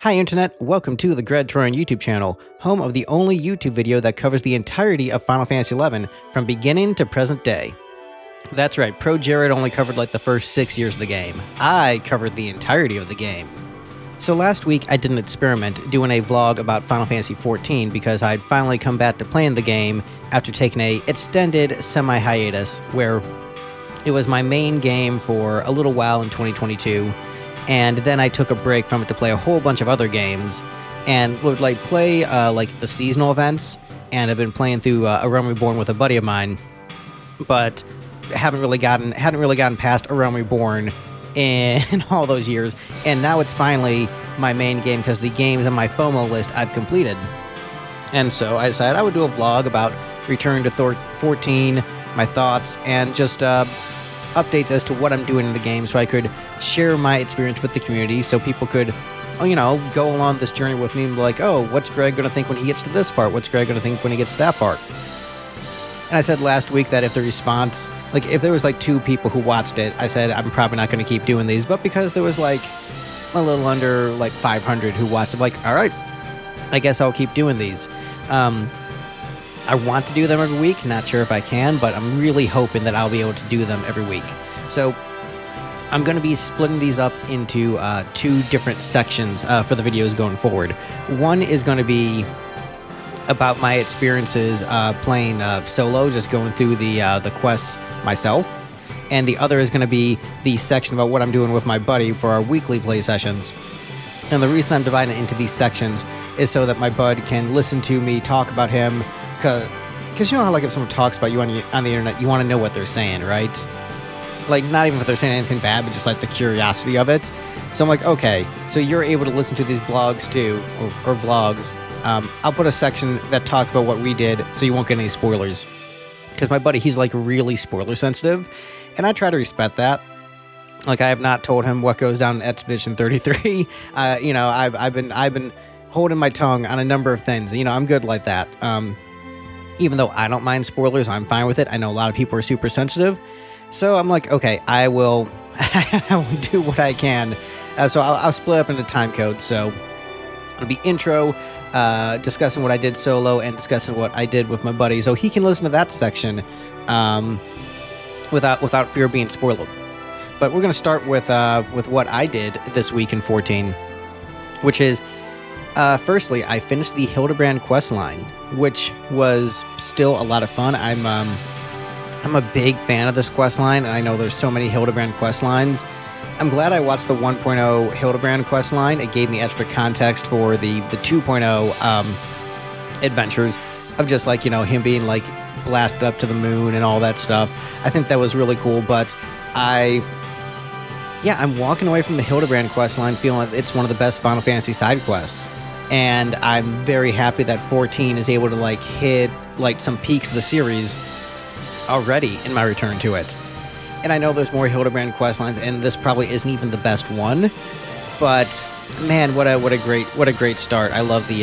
Hi Internet, welcome to the Troyan YouTube channel, home of the only YouTube video that covers the entirety of Final Fantasy XI from beginning to present day. That's right, Pro Jared only covered like the first 6 years of the game. I covered the entirety of the game. So last week I did an experiment doing a vlog about Final Fantasy XIV because I'd finally come back to playing the game after taking a extended semi-hiatus where it was my main game for a little while in 2022. And then I took a break from it to play a whole bunch of other games, and would play the seasonal events. And I've been playing through A Realm Reborn with a buddy of mine, but hadn't really gotten past A Realm Reborn in all those years. And now it's finally my main game because the games on my FOMO list I've completed. And so I decided I would do a vlog about returning to 14, my thoughts, and just updates as to what I'm doing in the game, so I could share my experience with the community, so people could, go along this journey with me and be like, oh, what's Greg going to think when he gets to this part? What's Greg going to think when he gets to that part? And I said last week that if the response, if there was 2 people who watched it, I said I'm probably not going to keep doing these, but because there was a little under 500 who watched it, all right, I guess I'll keep doing these. I want to do them every week, not sure if I can, but I'm really hoping that I'll be able to do them every week. So I'm going to be splitting these up into 2 different sections for the videos going forward. One is going to be about my experiences playing solo, just going through the quests myself. And the other is going to be the section about what I'm doing with my buddy for our weekly play sessions. And the reason I'm dividing it into these sections is so that my bud can listen to me talk about him. Because you know how if someone talks about you on the internet, you want to know what they're saying, right? Not even if they're saying anything bad, but just the curiosity of it. So I'm okay, so you're able to listen to these blogs too, or vlogs. I'll put a section that talks about what we did, so you won't get any spoilers. Because my buddy, he's really spoiler sensitive, and I try to respect that. I have not told him what goes down in Expedition 33. I've been holding my tongue on a number of things. I'm good like that. Even though I don't mind spoilers, I'm fine with it. I know a lot of people are super sensitive. So I'm okay, I will do what I can. So I'll split up into time codes. So it'll be intro, discussing what I did solo, and discussing what I did with my buddy. So he can listen to that section without fear of being spoiled. But we're going to start with what I did this week in 14, which is, firstly, I finished the Hildebrand questline, which was still a lot of fun. I'm a big fan of this questline, and I know there's so many Hildebrand questlines. I'm glad I watched the 1.0 Hildebrand questline. It gave me extra context for the 2.0 adventures of just him being blasted up to the moon and all that stuff. I think that was really cool, but I'm walking away from the Hildebrand questline feeling like it's one of the best Final Fantasy side quests. And I'm very happy that 14 is able to hit some peaks of the series already in my return to it. And I know there's more Hildebrand questlines, and this probably isn't even the best one. But man, what a great start! I love the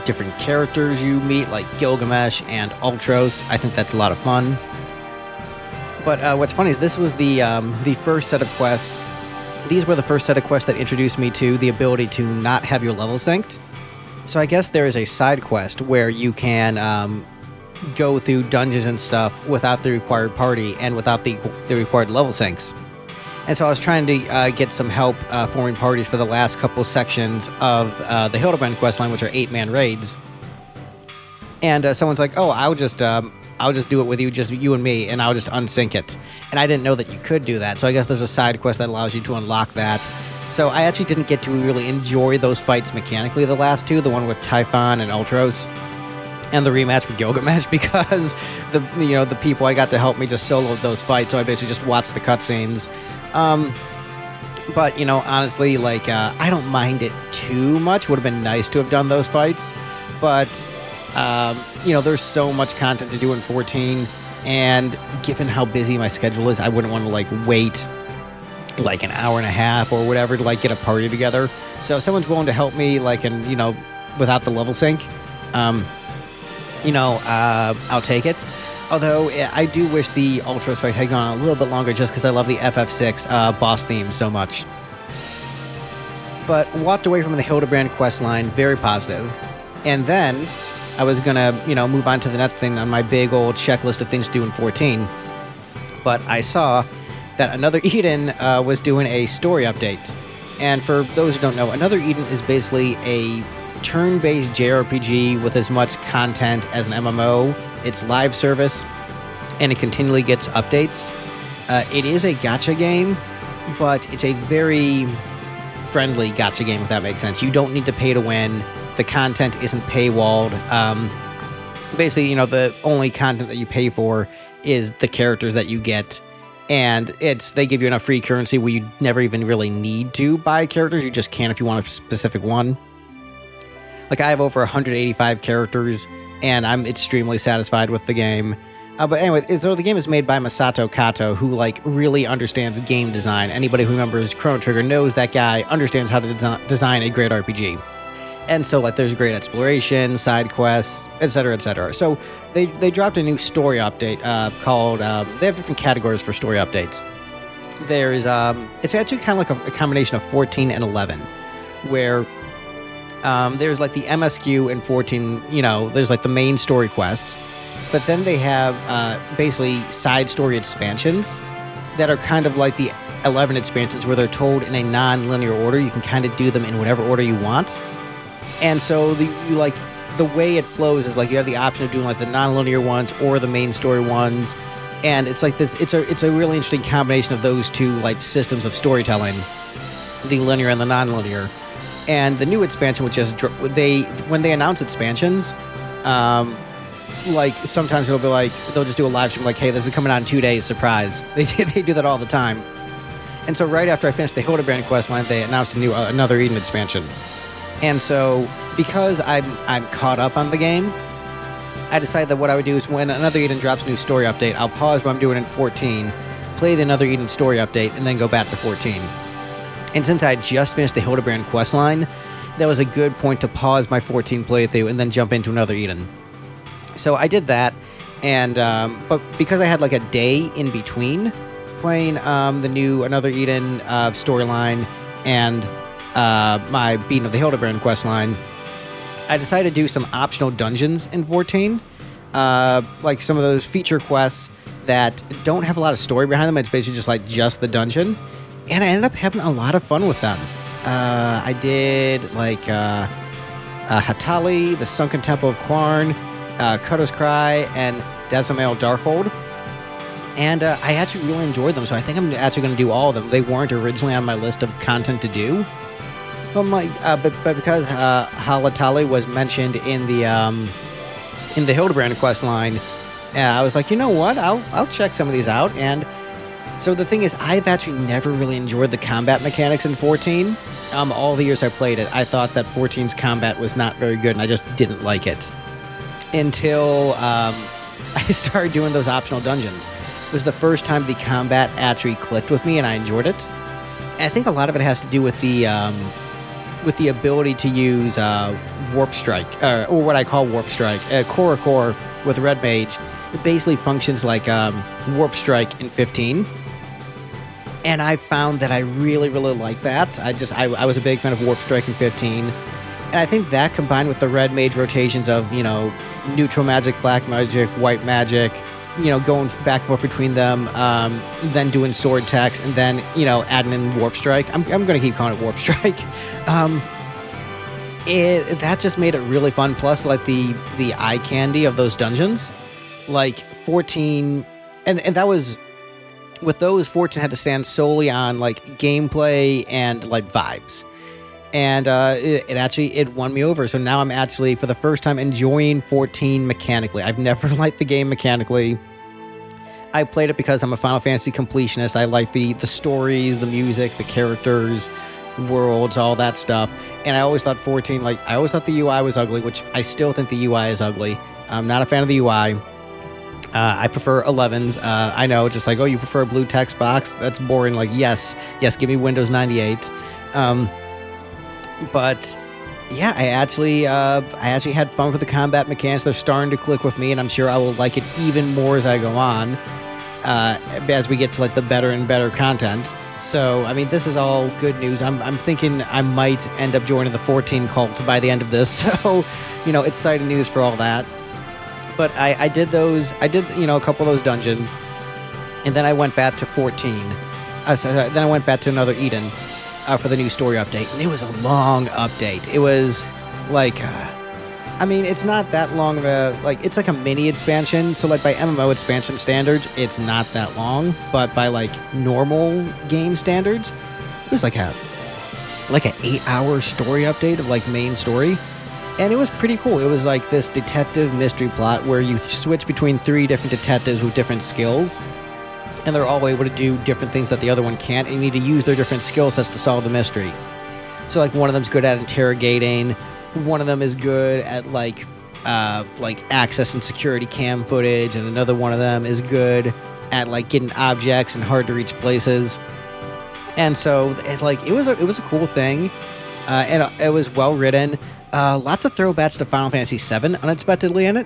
different characters you meet, like Gilgamesh and Ultros. I think that's a lot of fun. But what's funny is this was the first set of quests. These were the first set of quests that introduced me to the ability to not have your level synced. So I guess there is a side quest where you can go through dungeons and stuff without the required party and without the required level syncs. And so I was trying to get some help forming parties for the last couple sections of the Hildebrand questline, which are 8-man raids. And someone's oh, I'll just do it with you, just you and me, and I'll just unsync it. And I didn't know that you could do that, so I guess there's a side quest that allows you to unlock that. So I actually didn't get to really enjoy those fights mechanically, the last 2, the one with Typhon and Ultros, and the rematch with Gilgamesh, because the people I got to help me just solo those fights, so I basically just watched the cutscenes. But, honestly, I don't mind it too much. Would have been nice to have done those fights, but there's so much content to do in 14, and given how busy my schedule is, I wouldn't want to wait an hour and a half or whatever to get a party together. So if someone's willing to help me without the level sync, I'll take it. Although I do wish the Ultra fight had gone a little bit longer, just because I love the FF6 boss theme so much. but walked away from the Hildebrand quest line very positive. And then I was gonna, move on to the next thing on my big old checklist of things to do in 14. But I saw that Another Eden was doing a story update. And for those who don't know, Another Eden is basically a turn-based JRPG with as much content as an MMO. It's live service, and it continually gets updates. It is a gacha game, but it's a very friendly gacha game, if that makes sense. You don't need to pay to win. The content isn't paywalled. Basically, the only content that you pay for is the characters that you get. And they give you enough free currency where you never even really need to buy characters. You just can if you want a specific one. Like, I have over 185 characters, and I'm extremely satisfied with the game. But anyway, so the game is made by Masato Kato, who, really understands game design. Anybody who remembers Chrono Trigger knows that guy understands how to design a great RPG. And so, there's great exploration, side quests, etc., etc. So, they dropped a new story update called... they have different categories for story updates. There's... it's actually kind of like a combination of 14 and 11, where there's, the MSQ in 14, there's, the main story quests. But then they have basically side story expansions that are kind of like the 11 expansions, where they're told in a non-linear order. You can kind of do them in whatever order you want. And so the way it flows is you have the option of doing the non-linear ones or the main story ones, and it's this. It's a really interesting combination of those two systems of storytelling, the linear and the non-linear. And the new expansion, which is when they announce expansions, sometimes it'll be they'll just do a live stream hey, this is coming out in 2 days, surprise. They do that all the time. And so right after I finished the Hildebrand questline, they announced a new Another Eden expansion. And so, because I'm caught up on the game, I decided that what I would do is when Another Eden drops a new story update, I'll pause what I'm doing in 14, play the Another Eden story update, and then go back to 14. And since I had just finished the Hildebrand questline, that was a good point to pause my 14 playthrough and then jump into Another Eden. So I did that, and but because I had a day in between playing the new Another Eden storyline and my beating of the Hildebrand questline, I decided to do some optional dungeons in 14, some of those feature quests that don't have a lot of story behind them. It's basically just the dungeon, and I ended up having a lot of fun with them. I did Hatali, the Sunken Temple of Quarn, Kutter's Cry, and Decimal Darkhold. And I actually really enjoyed them, so I think I'm actually going to do all of them. They weren't originally on my list of content to do. But because Halatali was mentioned in the Hildebrand quest line, I was you know what? I'll check some of these out. And so the thing is, I've actually never really enjoyed the combat mechanics in 14. All the years I played it, I thought that 14's combat was not very good, and I just didn't like it until I started doing those optional dungeons. It was the first time the combat actually clicked with me, and I enjoyed it. And I think a lot of it has to do with the ability to use Warp Strike, or what I call Warp Strike. Core with Red Mage, it basically functions like Warp Strike in 15. And I found that I really, really like that. I was a big fan of Warp Strike in 15. And I think that combined with the Red Mage rotations of, neutral magic, black magic, white magic, going back and forth between them, then doing sword attacks, and then, adding in Warp Strike. I'm going to keep calling it Warp Strike. That just made it really fun. Plus, the eye candy of those dungeons, 14, and that was, with those, 14 had to stand solely on gameplay and vibes. And it won me over. So now I'm actually, for the first time, enjoying 14 mechanically. I've never liked the game mechanically. I played it because I'm a Final Fantasy completionist. I like the stories, the music, the characters, worlds, all that stuff. And I always thought 14, I always thought the UI was ugly, which I still think the UI is ugly. I'm not a fan of the UI. I prefer 11s. I know, just oh, you prefer a blue text box? That's boring. Yes, give me Windows 98. But yeah, I actually had fun with the combat mechanics. They're starting to click with me, and I'm sure I will like it even more as I go on, as we get to the better and better content. So, I mean, this is all good news. I'm thinking I might end up joining the 14 cult by the end of this. So, it's exciting news for all that. But I did a couple of those dungeons. And then I went back to 14. Then I went back to another Eden for the new story update. And it was a long update. It was like... it's not that long of a, it's like a mini expansion. So, by MMO expansion standards, it's not that long. But by, normal game standards, it was like an 8-hour story update of, main story. And it was pretty cool. It was like this detective mystery plot where you switch between 3 different detectives with different skills. And they're all able to do different things that the other one can't. And you need to use their different skill sets to solve the mystery. So, one of them's good at interrogating. One of them is good at access and security cam footage, and another one of them is good at getting objects in hard to reach places. And so it was a cool thing, and it was well written. Lots of throwbacks to Final Fantasy VII unexpectedly in it.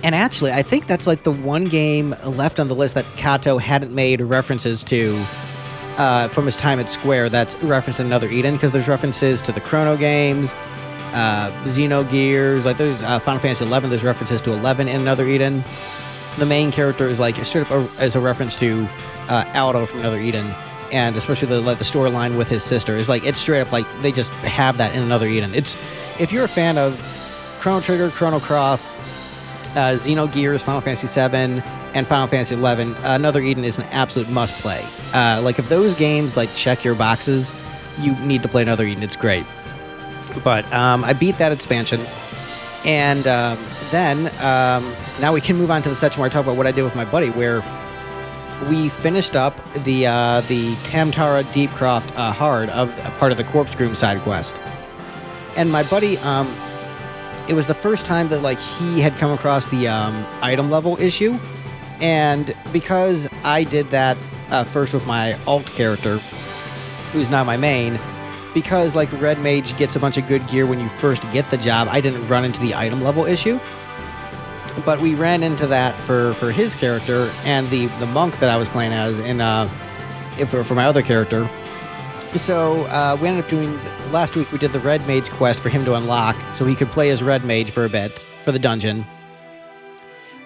And actually, I think that's the one game left on the list that Kato hadn't made references to from his time at Square. That's referenced in another Eden, because there's references to the Chrono games. Xenogears, there's Final Fantasy XI, there's references to 11 in another Eden. The main character is straight up as a reference to Aldo from another Eden, and especially the storyline with his sister is it's straight up they just have that in another Eden. It's, if you're a fan of Chrono Trigger, Chrono Cross, Xenogears, Final Fantasy VII, and Final Fantasy XI, another Eden is an absolute must play. If those games check your boxes, you need to play another Eden. It's great. But I beat that expansion, and then now we can move on to the section where I talk about what I did with my buddy, where we finished up the Tamtara Deepcroft Hard of part of the Corpse Groom side quest. And my buddy, it was the first time that he had come across the item level issue, and because I did that first with my alt character, who's not my main. Because Red Mage gets a bunch of good gear when you first get the job, I didn't run into the item level issue. But we ran into that for his character and the monk that I was playing as for my other character. So we ended up doing, last week we did the Red Mage quest for him to unlock, so he could play as Red Mage for a bit, for the dungeon.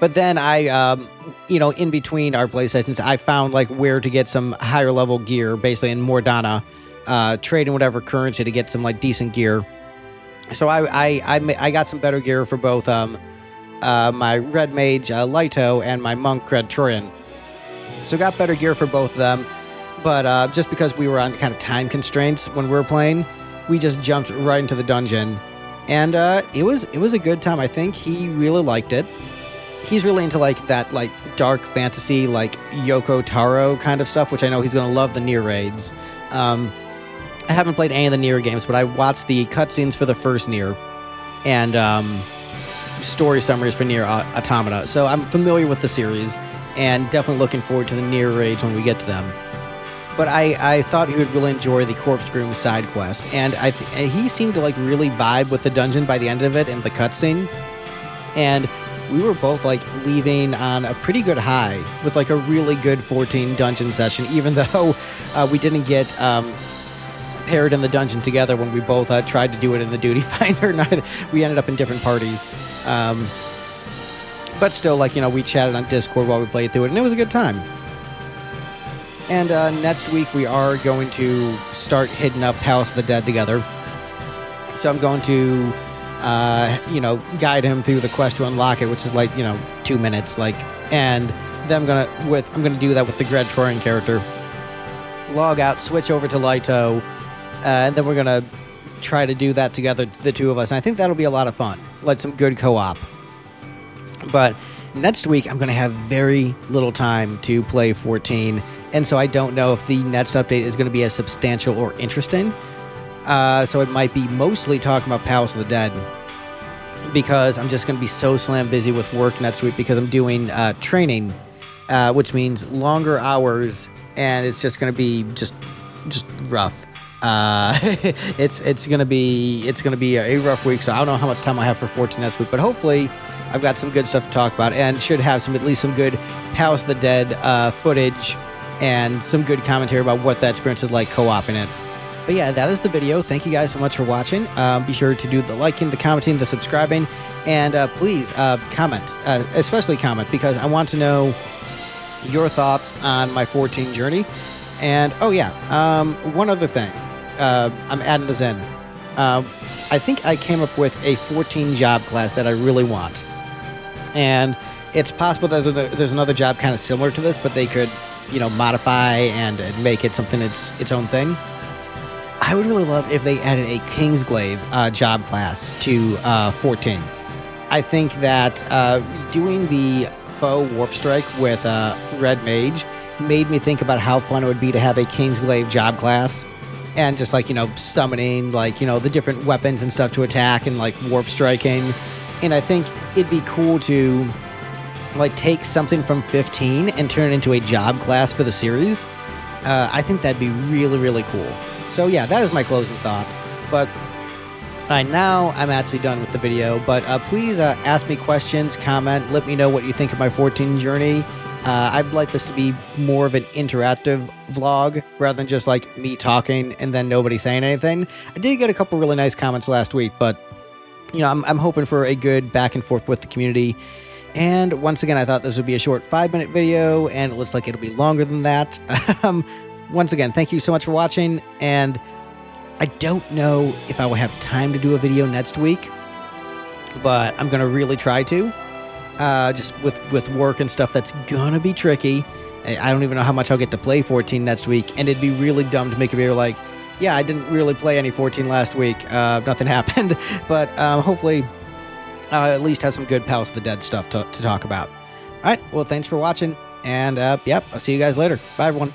But then I, in between our play sessions, I found where to get some higher level gear, basically in Mordana. Trading whatever currency to get some decent gear. So I got some better gear for both my Red Mage Lighto and my Monk Red Troyan. So got better gear for both of them, but just because we were on kind of time constraints when we were playing, we just jumped right into the dungeon, and it was a good time. I think he really liked it. He's really into that dark fantasy Yoko Taro kind of stuff, which I know he's gonna love the Nier raids. I haven't played any of the Nier games, but I watched the cutscenes for the first Nier and story summaries for Nier Automata. So I'm familiar with the series and definitely looking forward to the Nier raids when we get to them. But I thought he would really enjoy the Corpse Groom side quest, and he seemed to really vibe with the dungeon by the end of it and the cutscene. And we were both leaving on a pretty good high with a really good 14 dungeon session, even though we didn't get paired in the dungeon together when we both tried to do it in the duty finder. We ended up in different parties. But still, we chatted on Discord while we played through it, and it was a good time. And next week we are going to start hitting up Palace of the Dead together. So I'm going to guide him through the quest to unlock it, which is 2 minutes, and then I'm gonna do that with the Red Troyan character. Log out, switch over to Lighto, and then we're gonna try to do that together, the two of us. And I think that'll be a lot of fun, some good co-op. But next week I'm gonna have very little time to play 14, and so I don't know if the next update is gonna be as substantial or interesting. So it might be mostly talking about Palace of the Dead, because I'm just going to be so slam busy with work next week because I'm doing training, which means longer hours, and it's just going to be just rough. It's going to be a rough week, so I don't know how much time I have for 14 next week, but hopefully I've got some good stuff to talk about, and should have at least some good Palace of the Dead footage and some good commentary about what that experience is like co-oping it. But yeah, that is the video. Thank you guys so much for watching. Be sure to do the liking, the commenting, the subscribing, and please comment, especially comment, because I want to know your thoughts on my 14 journey. And oh yeah, one other thing, I'm adding this in. I think I came up with a 14 job class that I really want, and it's possible that there's another job kind of similar to this, but they could, modify and make it something its own thing. I would really love if they added a Kingsglaive job class to 14. I think that doing the faux warp strike with Red Mage made me think about how fun it would be to have a Kingsglaive job class, and just summoning the different weapons and stuff to attack and warp striking. And I think it'd be cool to take something from 15 and turn it into a job class for the series. I think that'd be really, really cool. So yeah, that is my closing thought. But now I'm actually done with the video. But please ask me questions, comment, let me know what you think of my 14 journey. I'd like this to be more of an interactive vlog rather than just me talking and then nobody saying anything. I did get a couple really nice comments last week, but I'm hoping for a good back and forth with the community. And once again, I thought this would be a short 5-minute video, and it looks like it'll be longer than that. Once again, thank you so much for watching, and I don't know if I will have time to do a video next week, but I'm going to really try to. Just with work and stuff, that's going to be tricky. I don't even know how much I'll get to play 14 next week, and it'd be really dumb to make a video yeah, I didn't really play any 14 last week. Nothing happened, but hopefully at least have some good Palace of the Dead stuff to talk about. All right, well, thanks for watching, and yep, I'll see you guys later. Bye, everyone.